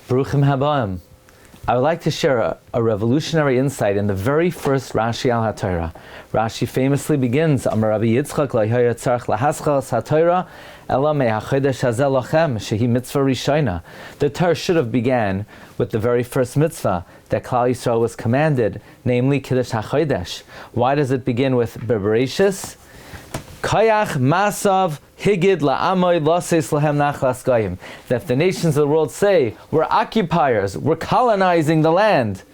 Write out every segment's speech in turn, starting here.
Baruchim Habayim. I would like to share a revolutionary insight in the very first Rashi al HaTorah. Rashi famously begins, Amar Rabbi Yitzchak Lahaya Tzarch Lahaschal HaTorah Ela Me'achodesh Hazel Lachem Shehi Mitzvah Rishayna. The Torah should have began with the very first mitzvah that Klal Yisrael was commanded, namely Kiddush HaChodesh. Why does it begin with Bereishis? Kayach Masav Higid La'amoy Lases Lahem Nachlas Goyim. That if the nations of the world say, we're occupiers, we're colonizing the land,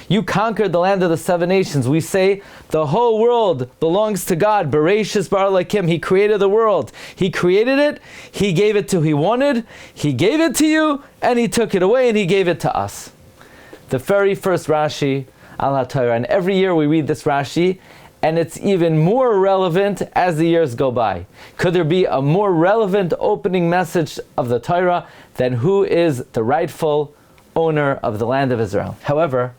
you conquered the land of the seven nations, we say the whole world belongs to God. Bereishis bar lakim. He created the world. He created it. He gave it to who He wanted. He gave it to you, and He took it away, and He gave it to us. The very first Rashi al HaTorah. And every year we read this Rashi, and it's even more relevant as the years go by. Could there be a more relevant opening message of the Torah than who is the rightful owner of the land of Israel? However,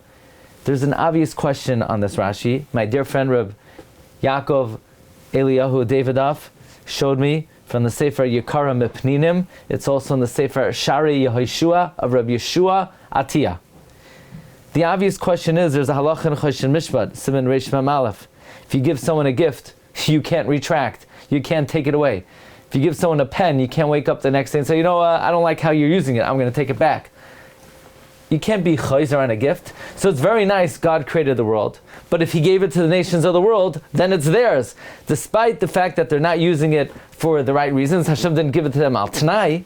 there's an obvious question on this Rashi. My dear friend Rabbi Yaakov Eliyahu Davidoff showed me from the Sefer Yikara Mepninim. It's also in the Sefer Shari Yehoshua of Rabbi Yeshua Atiyah. The obvious question is, there's a halacha in Choshen Mishpat, Siman Reish Mem Aleph. If you give someone a gift, you can't retract. You can't take it away. If you give someone a pen, you can't wake up the next day and say, I don't like how you're using it, I'm going to take it back. You can't be chayzer on a gift. So it's very nice God created the world, but if He gave it to the nations of the world, then it's theirs. Despite the fact that they're not using it for the right reasons, Hashem didn't give it to them al t'nai.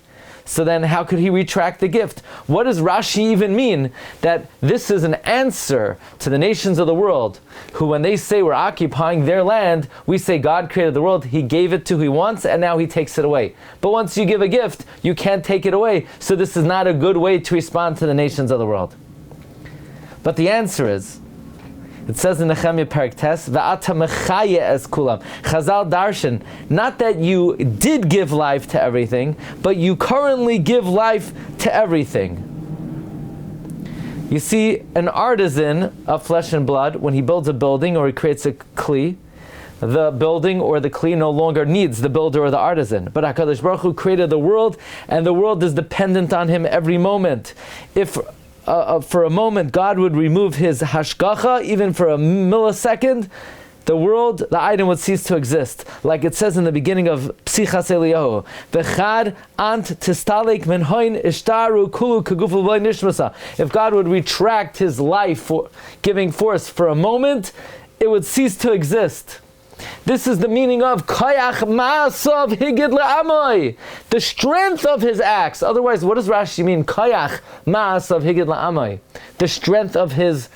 So then how could He retract the gift? What does Rashi even mean that this is an answer to the nations of the world, who when they say we're occupying their land, we say God created the world, He gave it to who He wants, and now He takes it away. But once you give a gift, you can't take it away. So this is not a good way to respond to the nations of the world. But the answer is, it says in Nehemiah Perek Tes, V'ata mechaye es kulam. Chazal darshan, not that you did give life to everything, but you currently give life to everything. You see, an artisan of flesh and blood, when he builds a building or he creates a kli, the building or the kli no longer needs the builder or the artisan. But HaKadosh Baruch Hu created the world, and the world is dependent on Him every moment. If for a moment God would remove His hashgacha, even for a millisecond, the world, the item would cease to exist. Like it says in the beginning of Psichas Eliyahu, V'chad ant tistalek min hoin ishtaru kulu kaguful v'ay nishmasa. If God would retract His life, giving force for a moment, it would cease to exist. This is the meaning of Kayach Ma'asav Higid La'amoy, the strength of His acts. Otherwise, what does Rashi mean? Kayach Ma'asav Higid La'amoy, the strength of His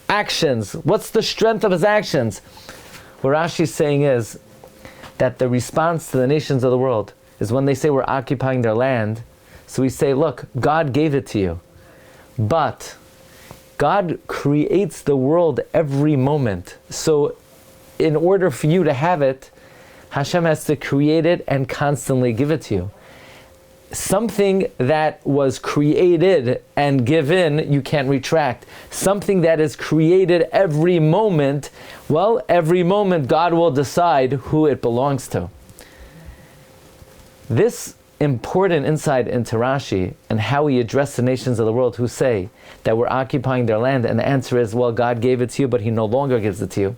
actions. What's the strength of His actions? What Rashi is saying is that the response to the nations of the world is when they say we're occupying their land. So we say, look, God gave it to you, but God creates the world every moment. So in order for you to have it, Hashem has to create it and constantly give it to you. Something that was created and given, you can't retract. Something that is created every moment, well, every moment God will decide who it belongs to. This important insight into Rashi and how He addressed the nations of the world who say that we're occupying their land, and the answer is, well, God gave it to you, but He no longer gives it to you.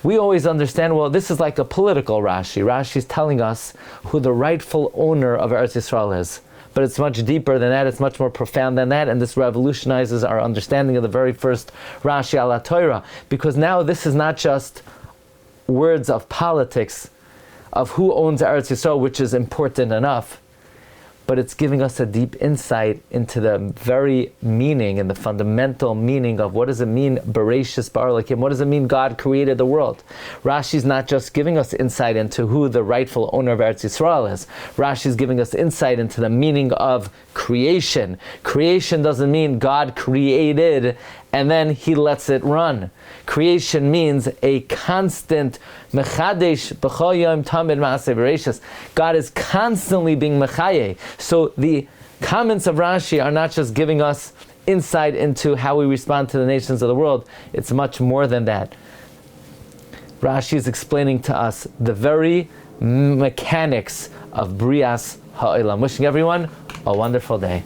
We always understand, well, this is like a political Rashi. Rashi is telling us who the rightful owner of Eretz Yisrael is. But it's much deeper than that, it's much more profound than that, and this revolutionizes our understanding of the very first Rashi al HaTorah, because now this is not just words of politics, of who owns Eretz Yisrael, which is important enough, but it's giving us a deep insight into the very meaning and the fundamental meaning of what does it mean, Bereishis bar lakim, what does it mean God created the world. Rashi's not just giving us insight into who the rightful owner of Eretz Yisrael is. Rashi's giving us insight into the meaning of creation. Creation doesn't mean God created and then He lets it run. Creation means a constant mechadesh b'chol yom tamid ma'aseh bereishis. God is constantly being mechaye. So the comments of Rashi are not just giving us insight into how we respond to the nations of the world. It's much more than that. Rashi is explaining to us the very mechanics of Brias Ha'olam. Wishing everyone a wonderful day.